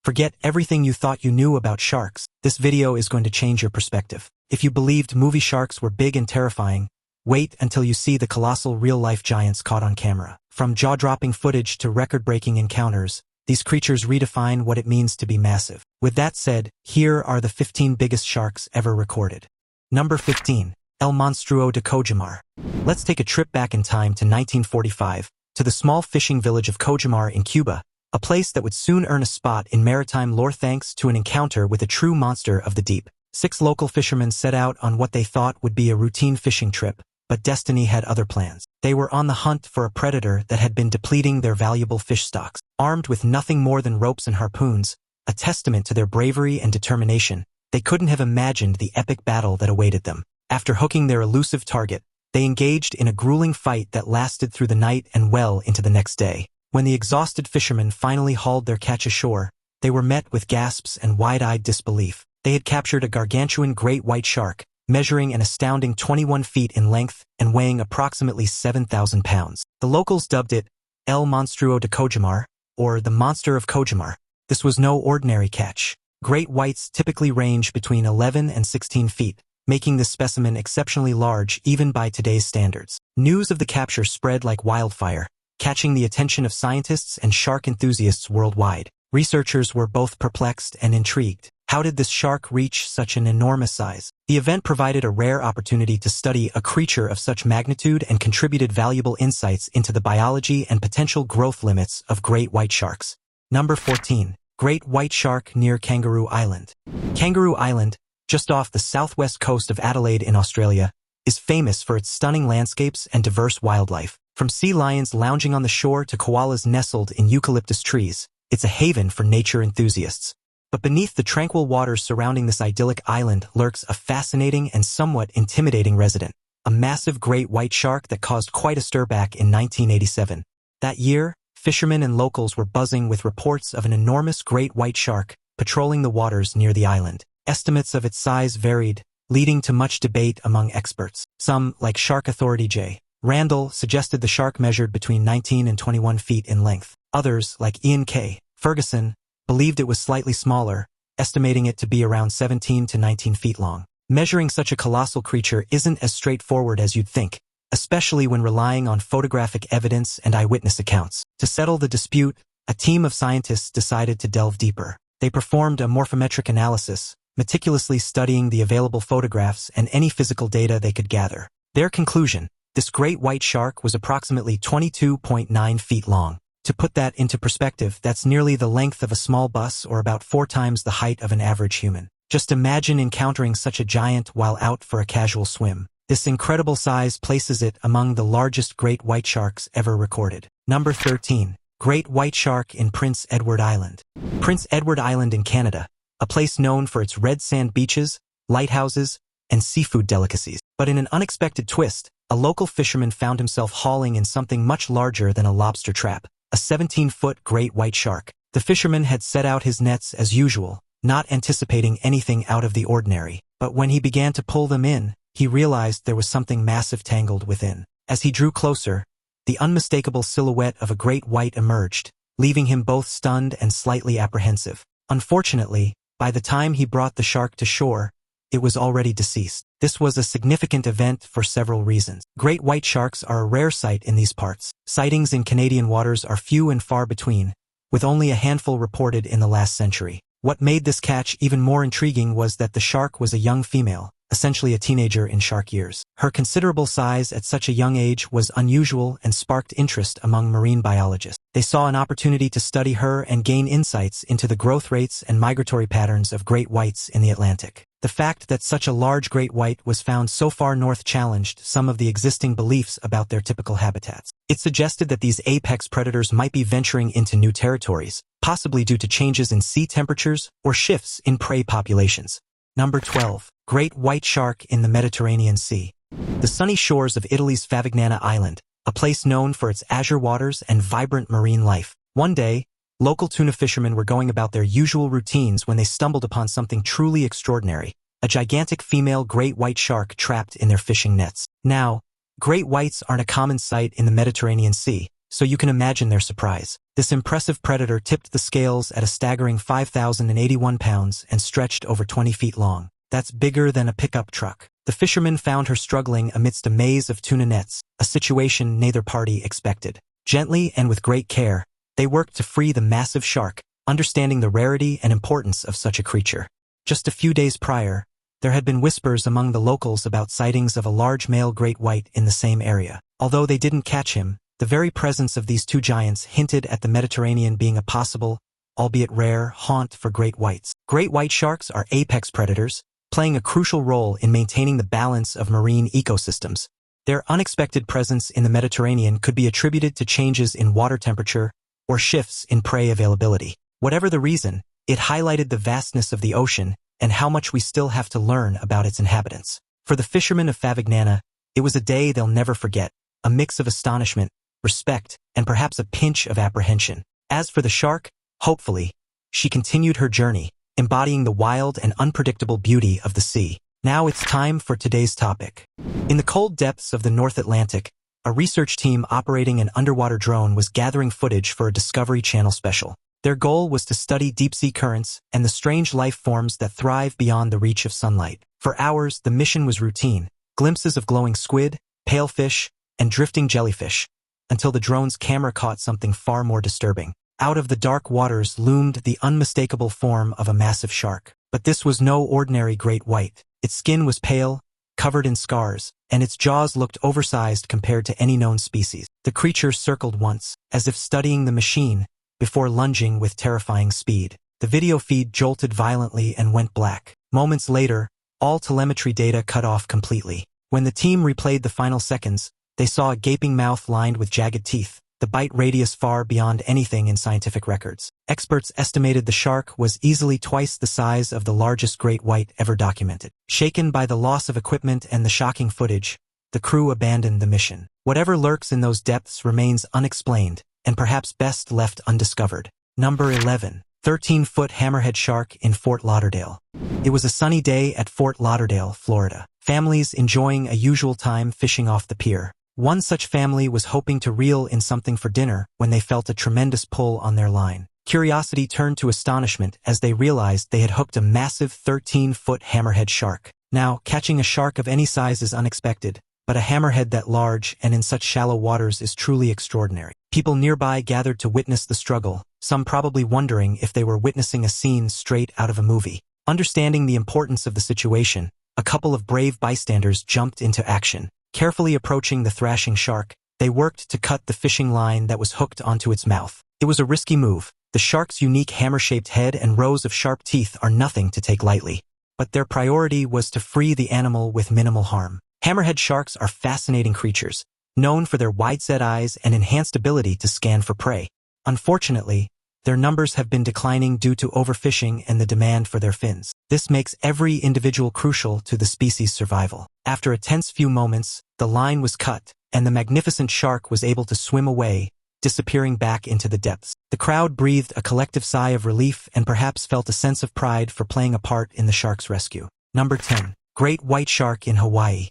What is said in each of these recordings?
Forget everything you thought you knew about sharks. This video is going to change your perspective. If you believed movie sharks were big and terrifying, wait until you see the colossal real-life giants caught on camera. From jaw-dropping footage to record-breaking encounters, these creatures redefine what it means to be massive. With that said, here are the 15 biggest sharks ever recorded. Number 15. El Monstruo de Cojimar. Let's take a trip back in time to 1945, to the small fishing village of Cojimar in Cuba, a place that would soon earn a spot in maritime lore thanks to an encounter with a true monster of the deep. 6 local fishermen set out on what they thought would be a routine fishing trip, but destiny had other plans. They were on the hunt for a predator that had been depleting their valuable fish stocks. Armed with nothing more than ropes and harpoons, a testament to their bravery and determination, they couldn't have imagined the epic battle that awaited them. After hooking their elusive target, they engaged in a grueling fight that lasted through the night and well into the next day. When the exhausted fishermen finally hauled their catch ashore, they were met with gasps and wide-eyed disbelief. They had captured a gargantuan great white shark, measuring an astounding 21 feet in length and weighing approximately 7,000 pounds. The locals dubbed it El Monstruo de Cojimar, or the Monster of Cojimar. This was no ordinary catch. Great whites typically range between 11 and 16 feet, making this specimen exceptionally large even by today's standards. News of the capture spread like wildfire, catching the attention of scientists and shark enthusiasts worldwide. Researchers were both perplexed and intrigued. How did this shark reach such an enormous size? The event provided a rare opportunity to study a creature of such magnitude and contributed valuable insights into the biology and potential growth limits of great white sharks. Number 14. Great white shark near Kangaroo Island. Kangaroo Island, just off the southwest coast of Adelaide in Australia, is famous for its stunning landscapes and diverse wildlife. From sea lions lounging on the shore to koalas nestled in eucalyptus trees, it's a haven for nature enthusiasts. But beneath the tranquil waters surrounding this idyllic island lurks a fascinating and somewhat intimidating resident, a massive great white shark that caused quite a stir back in 1987. That year, fishermen and locals were buzzing with reports of an enormous great white shark patrolling the waters near the island. Estimates of its size varied, leading to much debate among experts. Some, like Shark Authority J. Randall, suggested the shark measured between 19 and 21 feet in length. Others, like Ian K. Ferguson, believed it was slightly smaller, estimating it to be around 17 to 19 feet long. Measuring such a colossal creature isn't as straightforward as you'd think, especially when relying on photographic evidence and eyewitness accounts. To settle the dispute, a team of scientists decided to delve deeper. They performed a morphometric analysis, meticulously studying the available photographs and any physical data they could gather. Their conclusion: this great white shark was approximately 22.9 feet long. To put that into perspective, that's nearly the length of a small bus or about 4 times the height of an average human. Just imagine encountering such a giant while out for a casual swim. This incredible size places it among the largest great white sharks ever recorded. Number 13. Great white shark in Prince Edward Island. Prince Edward Island in Canada, a place known for its red sand beaches, lighthouses, and seafood delicacies. But in an unexpected twist, a local fisherman found himself hauling in something much larger than a lobster trap, a 17-foot great white shark. The fisherman had set out his nets as usual, not anticipating anything out of the ordinary. But when he began to pull them in, he realized there was something massive tangled within. As he drew closer, the unmistakable silhouette of a great white emerged, leaving him both stunned and slightly apprehensive. Unfortunately, by the time he brought the shark to shore, it was already deceased. This was a significant event for several reasons. Great white sharks are a rare sight in these parts. Sightings in Canadian waters are few and far between, with only a handful reported in the last century. What made this catch even more intriguing was that the shark was a young female, essentially a teenager in shark years. Her considerable size at such a young age was unusual and sparked interest among marine biologists. They saw an opportunity to study her and gain insights into the growth rates and migratory patterns of great whites in the Atlantic. The fact that such a large great white was found so far north challenged some of the existing beliefs about their typical habitats. It suggested that these apex predators might be venturing into new territories, possibly due to changes in sea temperatures or shifts in prey populations. Number 12. Great white shark in the Mediterranean Sea. The sunny shores of Italy's Favignana Island, a place known for its azure waters and vibrant marine life. One day, local tuna fishermen were going about their usual routines when they stumbled upon something truly extraordinary: a gigantic female great white shark trapped in their fishing nets. Now, great whites aren't a common sight in the Mediterranean Sea, so you can imagine their surprise. This impressive predator tipped the scales at a staggering 5,081 pounds and stretched over 20 feet long. That's bigger than a pickup truck. The fishermen found her struggling amidst a maze of tuna nets, a situation neither party expected. Gently and with great care, they worked to free the massive shark, understanding the rarity and importance of such a creature. Just a few days prior, there had been whispers among the locals about sightings of a large male great white in the same area. Although they didn't catch him, the very presence of these two giants hinted at the Mediterranean being a possible, albeit rare, haunt for great whites. Great white sharks are apex predators, playing a crucial role in maintaining the balance of marine ecosystems. Their unexpected presence in the Mediterranean could be attributed to changes in water temperature or shifts in prey availability. Whatever the reason, it highlighted the vastness of the ocean and how much we still have to learn about its inhabitants. For the fishermen of Favignana, it was a day they'll never forget, a mix of astonishment, respect, and perhaps a pinch of apprehension. As for the shark, hopefully, she continued her journey, embodying the wild and unpredictable beauty of the sea. Now it's time for today's topic. In the cold depths of the North Atlantic, a research team operating an underwater drone was gathering footage for a Discovery Channel special. Their goal was to study deep-sea currents and the strange life forms that thrive beyond the reach of sunlight. For hours, the mission was routine, glimpses of glowing squid, pale fish, and drifting jellyfish, until the drone's camera caught something far more disturbing. Out of the dark waters loomed the unmistakable form of a massive shark. But this was no ordinary great white. Its skin was pale, covered in scars, and its jaws looked oversized compared to any known species. The creature circled once, as if studying the machine, before lunging with terrifying speed. The video feed jolted violently and went black. Moments later, all telemetry data cut off completely. When the team replayed the final seconds, they saw a gaping mouth lined with jagged teeth, the bite radius far beyond anything in scientific records. Experts estimated the shark was easily twice the size of the largest great white ever documented. Shaken by the loss of equipment and the shocking footage, the crew abandoned the mission. Whatever lurks in those depths remains unexplained, and perhaps best left undiscovered. Number 11. 13-foot hammerhead shark in Fort Lauderdale. It was a sunny day at Fort Lauderdale, Florida. Families enjoying a usual time fishing off the pier. One such family was hoping to reel in something for dinner when they felt a tremendous pull on their line. Curiosity turned to astonishment as they realized they had hooked a massive 13-foot hammerhead shark. Now, catching a shark of any size is unexpected, but a hammerhead that large and in such shallow waters is truly extraordinary. People nearby gathered to witness the struggle, some probably wondering if they were witnessing a scene straight out of a movie. Understanding the importance of the situation, a couple of brave bystanders jumped into action. Carefully approaching the thrashing shark, they worked to cut the fishing line that was hooked onto its mouth. It was a risky move. The shark's unique hammer-shaped head and rows of sharp teeth are nothing to take lightly. But their priority was to free the animal with minimal harm. Hammerhead sharks are fascinating creatures, known for their wide-set eyes and enhanced ability to scan for prey. Unfortunately, their numbers have been declining due to overfishing and the demand for their fins. This makes every individual crucial to the species' survival. After a tense few moments, the line was cut, and the magnificent shark was able to swim away, disappearing back into the depths. The crowd breathed a collective sigh of relief and perhaps felt a sense of pride for playing a part in the shark's rescue. Number 10. Great white shark in Hawaii.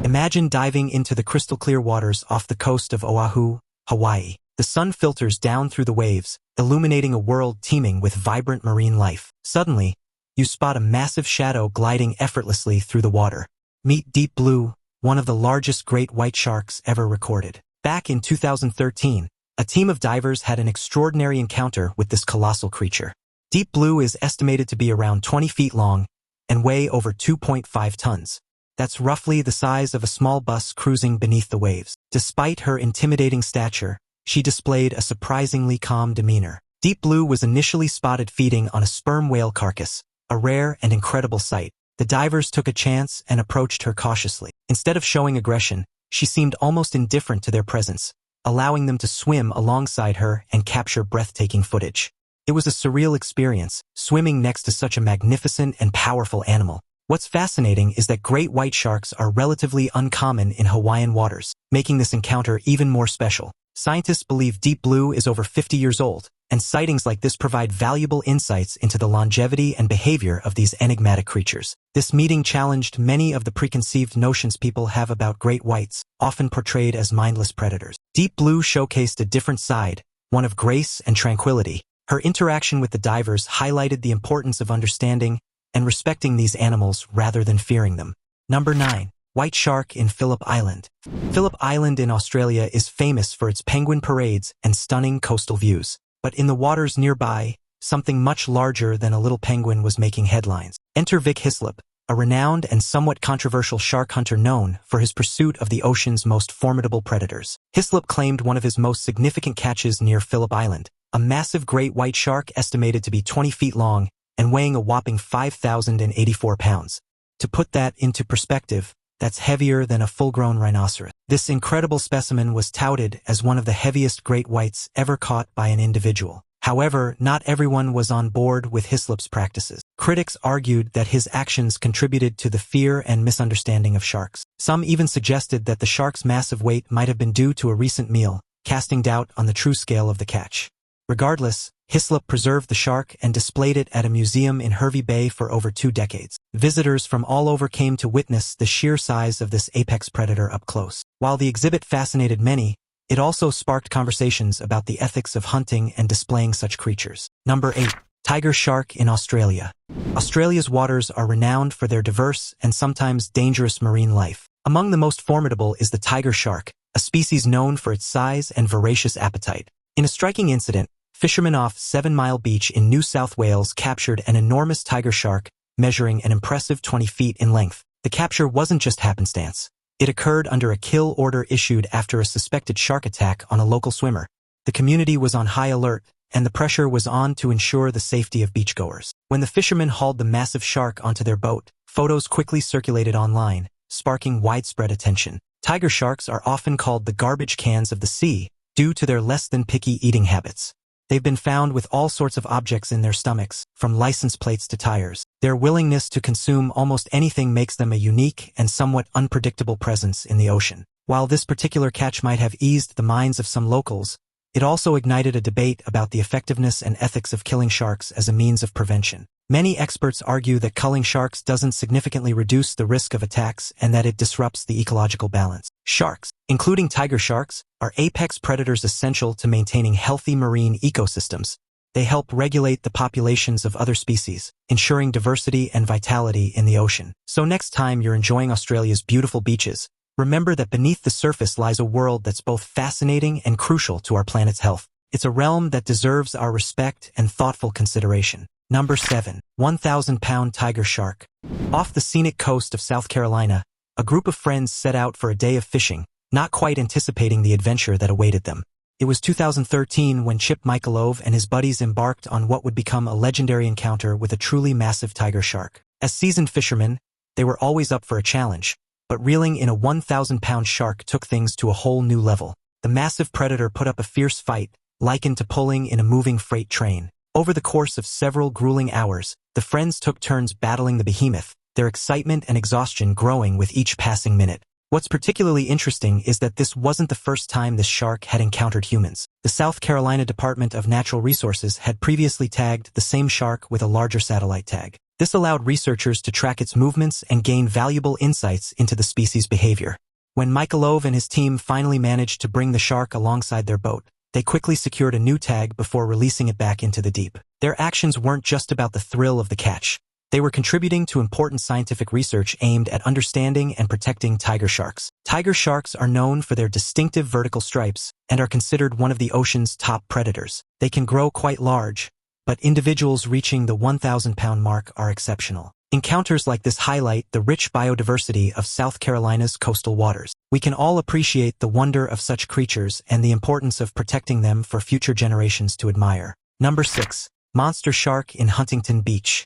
Imagine diving into the crystal-clear waters off the coast of Oahu, Hawaii. The sun filters down through the waves, illuminating a world teeming with vibrant marine life. Suddenly, you spot a massive shadow gliding effortlessly through the water. Meet Deep Blue, one of the largest great white sharks ever recorded. Back in 2013, a team of divers had an extraordinary encounter with this colossal creature. Deep Blue is estimated to be around 20 feet long and weigh over 2.5 tons. That's roughly the size of a small bus cruising beneath the waves. Despite her intimidating stature, she displayed a surprisingly calm demeanor. Deep Blue was initially spotted feeding on a sperm whale carcass, a rare and incredible sight. The divers took a chance and approached her cautiously. Instead of showing aggression, she seemed almost indifferent to their presence, allowing them to swim alongside her and capture breathtaking footage. It was a surreal experience, swimming next to such a magnificent and powerful animal. What's fascinating is that great white sharks are relatively uncommon in Hawaiian waters, making this encounter even more special. Scientists believe Deep Blue is over 50 years old, and sightings like this provide valuable insights into the longevity and behavior of these enigmatic creatures. This meeting challenged many of the preconceived notions people have about great whites, often portrayed as mindless predators. Deep Blue showcased a different side, one of grace and tranquility. Her interaction with the divers highlighted the importance of understanding and respecting these animals rather than fearing them. Number 9. White shark in Phillip Island. Phillip Island in Australia is famous for its penguin parades and stunning coastal views. But in the waters nearby, something much larger than a little penguin was making headlines. Enter Vic Hislop, a renowned and somewhat controversial shark hunter known for his pursuit of the ocean's most formidable predators. Hislop claimed one of his most significant catches near Phillip Island, a massive great white shark estimated to be 20 feet long and weighing a whopping 5,084 pounds. To put that into perspective, that's heavier than a full-grown rhinoceros. This incredible specimen was touted as one of the heaviest great whites ever caught by an individual. However, not everyone was on board with Hislop's practices. Critics argued that his actions contributed to the fear and misunderstanding of sharks. Some even suggested that the shark's massive weight might have been due to a recent meal, casting doubt on the true scale of the catch. Regardless, Hislop preserved the shark and displayed it at a museum in Hervey Bay for over 2 decades. Visitors from all over came to witness the sheer size of this apex predator up close. While the exhibit fascinated many, it also sparked conversations about the ethics of hunting and displaying such creatures. Number 8. Tiger shark in Australia. Australia's waters are renowned for their diverse and sometimes dangerous marine life. Among the most formidable is the tiger shark, a species known for its size and voracious appetite. In a striking incident, fishermen off 7 Mile Beach in New South Wales captured an enormous tiger shark measuring an impressive 20 feet in length. The capture wasn't just happenstance. It occurred under a kill order issued after a suspected shark attack on a local swimmer. The community was on high alert, and the pressure was on to ensure the safety of beachgoers. When the fishermen hauled the massive shark onto their boat, photos quickly circulated online, sparking widespread attention. Tiger sharks are often called the garbage cans of the sea due to their less than picky eating habits. They've been found with all sorts of objects in their stomachs, from license plates to tires. Their willingness to consume almost anything makes them a unique and somewhat unpredictable presence in the ocean. While this particular catch might have eased the minds of some locals, it also ignited a debate about the effectiveness and ethics of killing sharks as a means of prevention. Many experts argue that culling sharks doesn't significantly reduce the risk of attacks and that it disrupts the ecological balance. Sharks, including tiger sharks, are apex predators essential to maintaining healthy marine ecosystems. They help regulate the populations of other species, ensuring diversity and vitality in the ocean. So next time you're enjoying Australia's beautiful beaches, remember that beneath the surface lies a world that's both fascinating and crucial to our planet's health. It's a realm that deserves our respect and thoughtful consideration. Number 7. 1,000-pound tiger shark. Off the scenic coast of South Carolina, a group of friends set out for a day of fishing, not quite anticipating the adventure that awaited them. It was 2013 when Chip Michalove and his buddies embarked on what would become a legendary encounter with a truly massive tiger shark. As seasoned fishermen, they were always up for a challenge, but reeling in a 1,000-pound shark took things to a whole new level. The massive predator put up a fierce fight, likened to pulling in a moving freight train. Over the course of several grueling hours, the friends took turns battling the behemoth, their excitement and exhaustion growing with each passing minute. What's particularly interesting is that this wasn't the first time this shark had encountered humans. The South Carolina Department of Natural Resources had previously tagged the same shark with a larger satellite tag. This allowed researchers to track its movements and gain valuable insights into the species' behavior. When Michalove and his team finally managed to bring the shark alongside their boat, they quickly secured a new tag before releasing it back into the deep. Their actions weren't just about the thrill of the catch. They were contributing to important scientific research aimed at understanding and protecting tiger sharks. Tiger sharks are known for their distinctive vertical stripes and are considered one of the ocean's top predators. They can grow quite large, but individuals reaching the 1,000-pound mark are exceptional. Encounters like this highlight the rich biodiversity of South Carolina's coastal waters. We can all appreciate the wonder of such creatures and the importance of protecting them for future generations to admire. Number 6. Monster shark in Huntington Beach.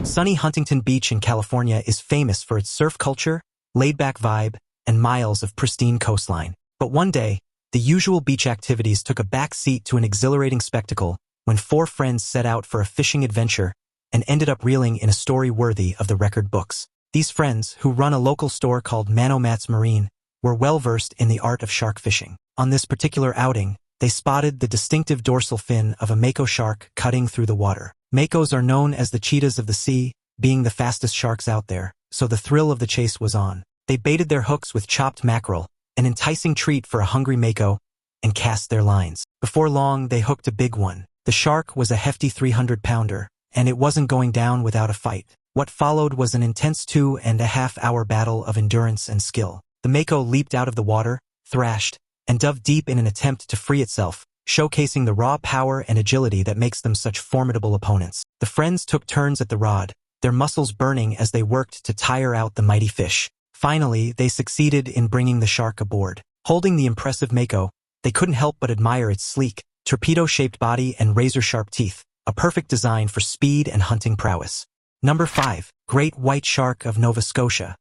Sunny Huntington Beach in California is famous for its surf culture, laid-back vibe, and miles of pristine coastline. But one day, the usual beach activities took a back seat to an exhilarating spectacle when 4 friends set out for a fishing adventure and ended up reeling in a story worthy of the record books. These friends, who run a local store called Manomat's Marine, were well-versed in the art of shark fishing. On this particular outing, they spotted the distinctive dorsal fin of a mako shark cutting through the water. Makos are known as the cheetahs of the sea, being the fastest sharks out there, so the thrill of the chase was on. They baited their hooks with chopped mackerel, an enticing treat for a hungry mako, and cast their lines. Before long, they hooked a big one. The shark was a hefty 300-pounder, and it wasn't going down without a fight. What followed was an intense 2.5-hour battle of endurance and skill. The mako leaped out of the water, thrashed, and dove deep in an attempt to free itself, showcasing the raw power and agility that makes them such formidable opponents. The friends took turns at the rod, their muscles burning as they worked to tire out the mighty fish. Finally, they succeeded in bringing the shark aboard. Holding the impressive mako, they couldn't help but admire its sleek, torpedo-shaped body and razor-sharp teeth, a perfect design for speed and hunting prowess. Number 5. Great White Shark of Nova Scotia.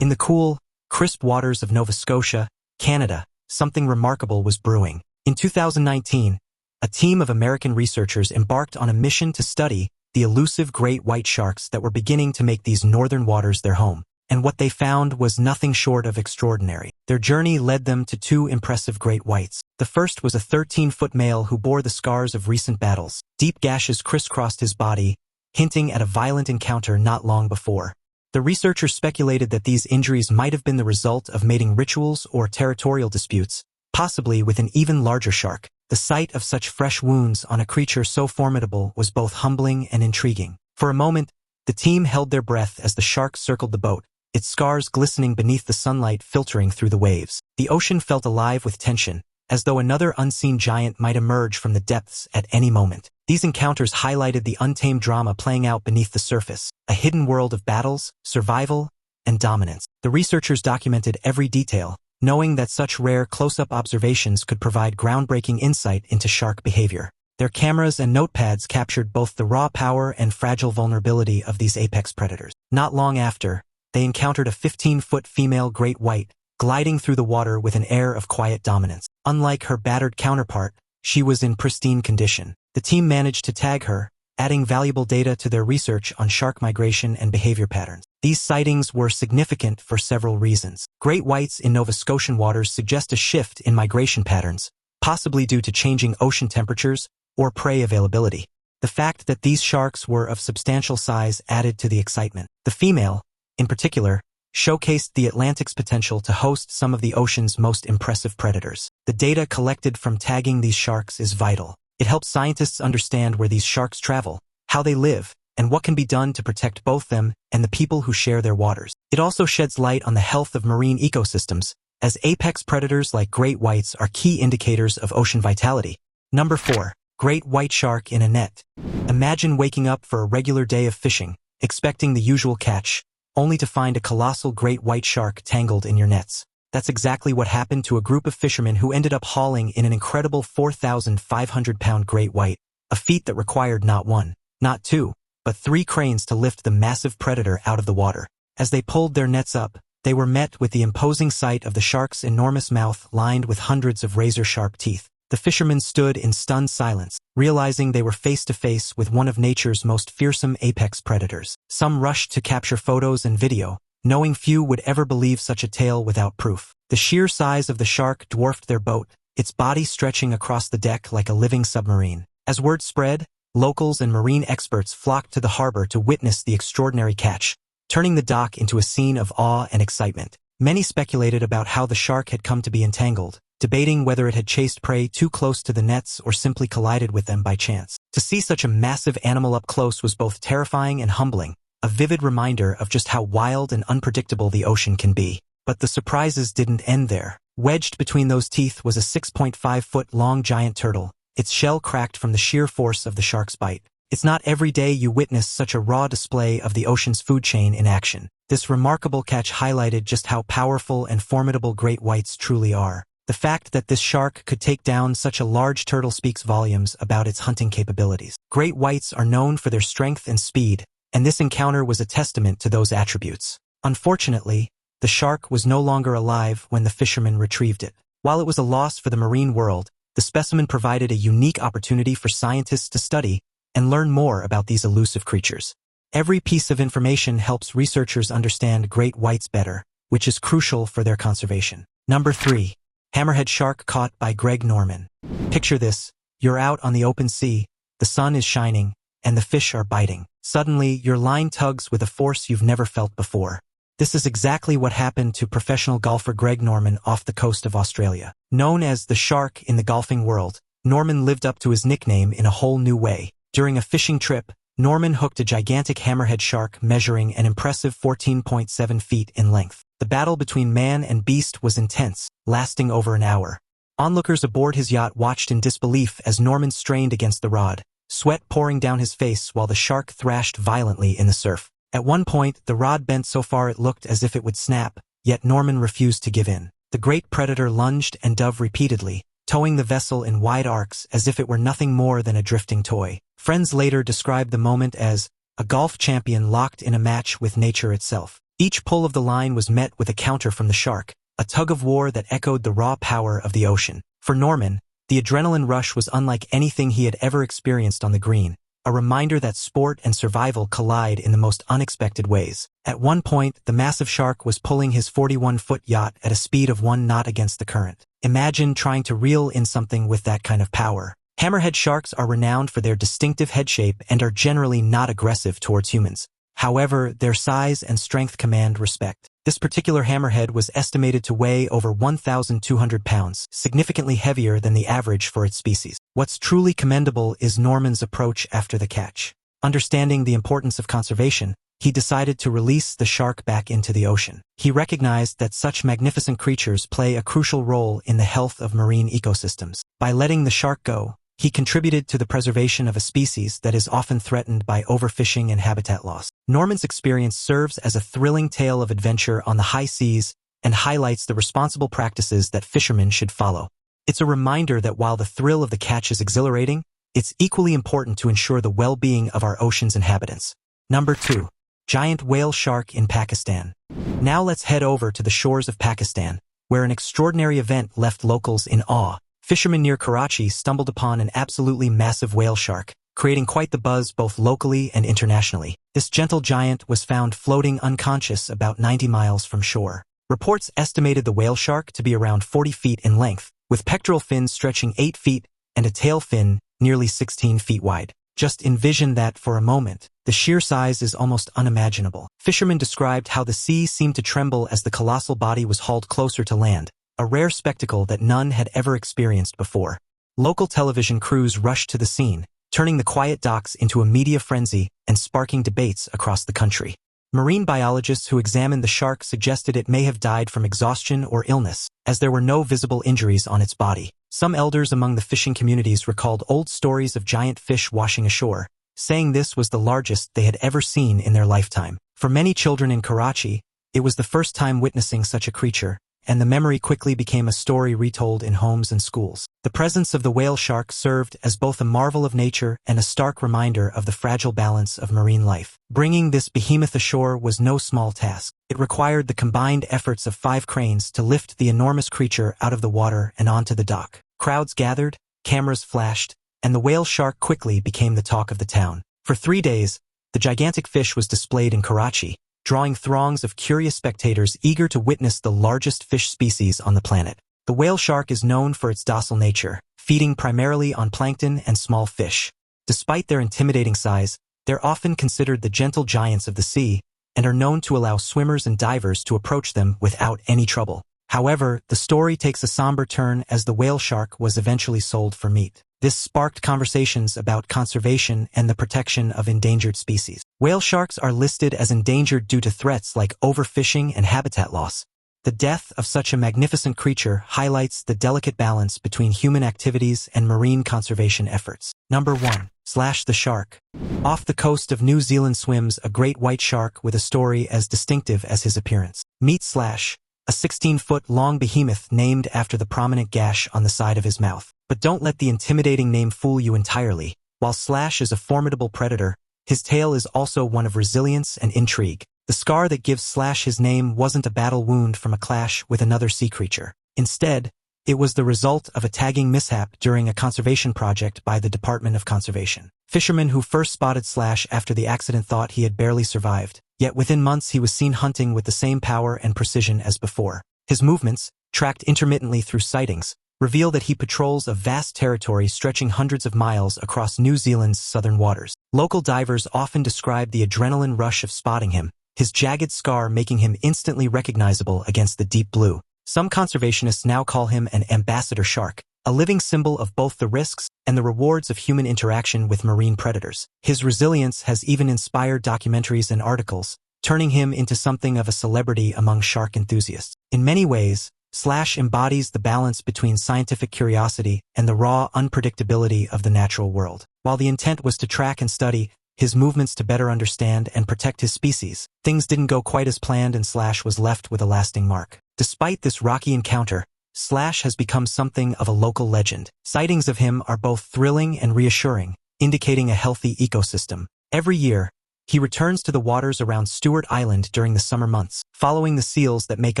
In the cool, crisp waters of Nova Scotia, Canada, something remarkable was brewing. In 2019, a team of American researchers embarked on a mission to study the elusive great white sharks that were beginning to make these northern waters their home. And what they found was nothing short of extraordinary. Their journey led them to 2 impressive great whites. The first was a 13-foot male who bore the scars of recent battles. Deep gashes crisscrossed his body, hinting at a violent encounter not long before. The researchers speculated that these injuries might have been the result of mating rituals or territorial disputes, possibly with an even larger shark. The sight of such fresh wounds on a creature so formidable was both humbling and intriguing. For a moment, the team held their breath as the shark circled the boat, its scars glistening beneath the sunlight filtering through the waves. The ocean felt alive with tension, as though another unseen giant might emerge from the depths at any moment. These encounters highlighted the untamed drama playing out beneath the surface, a hidden world of battles, survival, and dominance. The researchers documented every detail, knowing that such rare close-up observations could provide groundbreaking insight into shark behavior. Their cameras and notepads captured both the raw power and fragile vulnerability of these apex predators. Not long after, they encountered a 15-foot female great white, gliding through the water with an air of quiet dominance. Unlike her battered counterpart, she was in pristine condition. The team managed to tag her, adding valuable data to their research on shark migration and behavior patterns. These sightings were significant for several reasons. Great whites in Nova Scotian waters suggest a shift in migration patterns, possibly due to changing ocean temperatures or prey availability. The fact that these sharks were of substantial size added to the excitement. The female, in particular, showcased the Atlantic's potential to host some of the ocean's most impressive predators. The data collected from tagging these sharks is vital. It helps scientists understand where these sharks travel, how they live, and what can be done to protect both them and the people who share their waters. It also sheds light on the health of marine ecosystems, as apex predators like great whites are key indicators of ocean vitality. Number 4. Great white shark in a net. Imagine waking up for a regular day of fishing, expecting the usual catch, only to find a colossal great white shark tangled in your nets. That's exactly what happened to a group of fishermen who ended up hauling in an incredible 4,500-pound great white, a feat that required not 1, not 2, but 3 cranes to lift the massive predator out of the water. As they pulled their nets up, they were met with the imposing sight of the shark's enormous mouth lined with hundreds of razor-sharp teeth. The fishermen stood in stunned silence, realizing they were face-to-face with one of nature's most fearsome apex predators. Some rushed to capture photos and video, knowing few would ever believe such a tale without proof. The sheer size of the shark dwarfed their boat, its body stretching across the deck like a living submarine. As word spread, locals and marine experts flocked to the harbor to witness the extraordinary catch, turning the dock into a scene of awe and excitement. Many speculated about how the shark had come to be entangled, debating whether it had chased prey too close to the nets or simply collided with them by chance. To see such a massive animal up close was both terrifying and humbling, a vivid reminder of just how wild and unpredictable the ocean can be. But the surprises didn't end there. Wedged between those teeth was a 6.5-foot-long giant turtle, its shell cracked from the sheer force of the shark's bite. It's not every day you witness such a raw display of the ocean's food chain in action. This remarkable catch highlighted just how powerful and formidable great whites truly are. The fact that this shark could take down such a large turtle speaks volumes about its hunting capabilities. Great whites are known for their strength and speed, and this encounter was a testament to those attributes. Unfortunately, the shark was no longer alive when the fishermen retrieved it. While it was a loss for the marine world, the specimen provided a unique opportunity for scientists to study and learn more about these elusive creatures. Every piece of information helps researchers understand great whites better, which is crucial for their conservation. Number 3. Hammerhead shark caught by Greg Norman. Picture this: you're out on the open sea, the sun is shining, and the fish are biting. Suddenly, your line tugs with a force you've never felt before. This is exactly what happened to professional golfer Greg Norman off the coast of Australia. Known as the Shark in the golfing world, Norman lived up to his nickname in a whole new way. During a fishing trip, Norman hooked a gigantic hammerhead shark measuring an impressive 14.7 feet in length. The battle between man and beast was intense, lasting over an hour. Onlookers aboard his yacht watched in disbelief as Norman strained against the rod, sweat pouring down his face while the shark thrashed violently in the surf. At one point, the rod bent so far it looked as if it would snap, yet Norman refused to give in. The great predator lunged and dove repeatedly, towing the vessel in wide arcs as if it were nothing more than a drifting toy. Friends later described the moment as a golf champion locked in a match with nature itself. Each pull of the line was met with a counter from the shark, a tug-of-war that echoed the raw power of the ocean. For Norman, the adrenaline rush was unlike anything he had ever experienced on the green, a reminder that sport and survival collide in the most unexpected ways. At one point, the massive shark was pulling his 41-foot yacht at a speed of 1 knot against the current. Imagine trying to reel in something with that kind of power. Hammerhead sharks are renowned for their distinctive head shape and are generally not aggressive towards humans. However, their size and strength command respect. This particular hammerhead was estimated to weigh over 1,200 pounds, significantly heavier than the average for its species. What's truly commendable is Norman's approach after the catch. Understanding the importance of conservation, he decided to release the shark back into the ocean. He recognized that such magnificent creatures play a crucial role in the health of marine ecosystems. By letting the shark go, he contributed to the preservation of a species that is often threatened by overfishing and habitat loss. Norman's experience serves as a thrilling tale of adventure on the high seas and highlights the responsible practices that fishermen should follow. It's a reminder that while the thrill of the catch is exhilarating, it's equally important to ensure the well-being of our ocean's inhabitants. Number 2. Giant whale shark in Pakistan. Now let's head over to the shores of Pakistan, where an extraordinary event left locals in awe. Fishermen near Karachi stumbled upon an absolutely massive whale shark, creating quite the buzz both locally and internationally. This gentle giant was found floating unconscious about 90 miles from shore. Reports estimated the whale shark to be around 40 feet in length, with pectoral fins stretching 8 feet and a tail fin nearly 16 feet wide. Just envision that for a moment. The sheer size is almost unimaginable. Fishermen described how the sea seemed to tremble as the colossal body was hauled closer to land, a rare spectacle that none had ever experienced before. Local television crews rushed to the scene, turning the quiet docks into a media frenzy and sparking debates across the country. Marine biologists who examined the shark suggested it may have died from exhaustion or illness, as there were no visible injuries on its body. Some elders among the fishing communities recalled old stories of giant fish washing ashore, saying this was the largest they had ever seen in their lifetime. For many children in Karachi, it was the first time witnessing such a creature, and the memory quickly became a story retold in homes and schools. The presence of the whale shark served as both a marvel of nature and a stark reminder of the fragile balance of marine life. Bringing this behemoth ashore was no small task. It required the combined efforts of 5 cranes to lift the enormous creature out of the water and onto the dock. Crowds gathered, cameras flashed, and the whale shark quickly became the talk of the town. For 3 days, the gigantic fish was displayed in Karachi, drawing throngs of curious spectators eager to witness the largest fish species on the planet. The whale shark is known for its docile nature, feeding primarily on plankton and small fish. Despite their intimidating size, they're often considered the gentle giants of the sea and are known to allow swimmers and divers to approach them without any trouble. However, the story takes a somber turn as the whale shark was eventually sold for meat. This sparked conversations about conservation and the protection of endangered species. Whale sharks are listed as endangered due to threats like overfishing and habitat loss. The death of such a magnificent creature highlights the delicate balance between human activities and marine conservation efforts. Number 1. The shark. Off the coast of New Zealand swims a great white shark with a story as distinctive as his appearance. Meet Slash, a 16-foot-long behemoth named after the prominent gash on the side of his mouth. But don't let the intimidating name fool you entirely. While Slash is a formidable predator, his tale is also one of resilience and intrigue. The scar that gives Slash his name wasn't a battle wound from a clash with another sea creature. Instead, it was the result of a tagging mishap during a conservation project by the Department of Conservation. Fishermen who first spotted Slash after the accident thought he had barely survived, yet within months he was seen hunting with the same power and precision as before. His movements, tracked intermittently through sightings, reveal that he patrols a vast territory stretching hundreds of miles across New Zealand's southern waters. Local divers often describe the adrenaline rush of spotting him, his jagged scar making him instantly recognizable against the deep blue. Some conservationists now call him an ambassador shark, a living symbol of both the risks and the rewards of human interaction with marine predators. His resilience has even inspired documentaries and articles, turning him into something of a celebrity among shark enthusiasts. In many ways, Slash embodies the balance between scientific curiosity and the raw unpredictability of the natural world. While the intent was to track and study his movements to better understand and protect his species, things didn't go quite as planned and Slash was left with a lasting mark. Despite this rocky encounter, Slash has become something of a local legend. Sightings of him are both thrilling and reassuring, indicating a healthy ecosystem. Every year, he returns to the waters around Stewart Island during the summer months, following the seals that make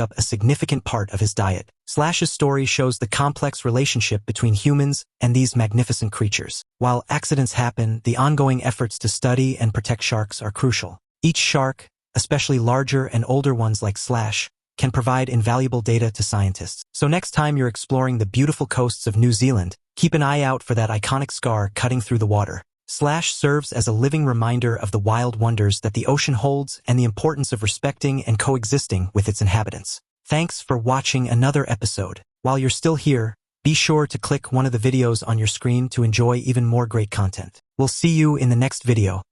up a significant part of his diet. Slash's story shows the complex relationship between humans and these magnificent creatures. While accidents happen, the ongoing efforts to study and protect sharks are crucial. Each shark, especially larger and older ones like Slash, can provide invaluable data to scientists. So next time you're exploring the beautiful coasts of New Zealand, keep an eye out for that iconic scar cutting through the water. Slash serves as a living reminder of the wild wonders that the ocean holds and the importance of respecting and coexisting with its inhabitants. Thanks for watching another episode. While you're still here, be sure to click one of the videos on your screen to enjoy even more great content. We'll see you in the next video.